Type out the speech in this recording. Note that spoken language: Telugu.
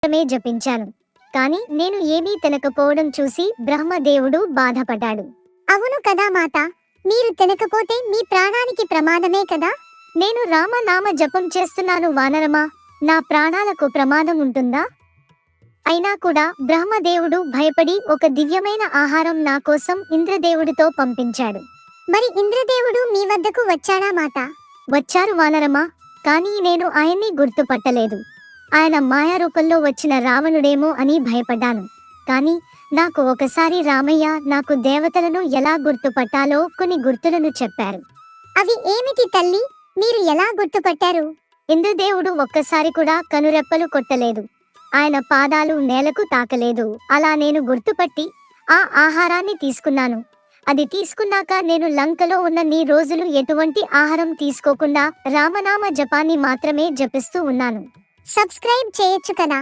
మాత్రమే జపించాను. కాని నేను ఏమీ తినకపోవడం చూసి బ్రహ్మదేవుడు బాధపడ్డాడు. అవును కదా మాతా, మీరు తినకపోతే మీ ప్రాణానికి ప్రమాదమే కదా. నేను రామనామ జపం చేస్తున్నాను వానరమా, నా ప్రాణాలకు ప్రమాదం ఉంటుందా? అయినా కూడా బ్రహ్మదేవుడు భయపడి ఒక దివ్యమైన ఆహారం నా కోసం ఇంద్రదేవుడితో పంపించాడు. మరి ఇంద్రదేవుడు మీ వద్దకు వచ్చాడా మాతా? వచ్చారు వానరమా, కానీ నేను ఆయన్ని గుర్తుపట్టలేదు. ఆయన మాయారూపంలో వచ్చిన రావణుడేమో అని భయపడ్డాను. కాని నాకు ఒకసారి రామయ్య నాకు దేవతలను ఎలా గుర్తుపట్టాలో కొన్ని గుర్తులను చెప్పారు. అవి ఏమిటి తల్లి, మీరు ఎలా గుర్తుపట్టారు? ఇంద్రదేవుడు ఒక్కసారి కూడా కనురెప్పలు కొట్టలేదు. ఆయన పాదాలు నేలకు తాకలేదు. అలా నేను గుర్తుపట్టి ఆ ఆహారాన్ని తీసుకున్నాను. అది తీసుకున్నాక నేను లంకలో ఉన్న నీ రోజులు ఎటువంటి ఆహారం తీసుకోకుండా రామనామ జపాన్ని మాత్రమే జపిస్తూ ఉన్నాను. సబ్స్క్రైబ్ చేయొచ్చు కదా.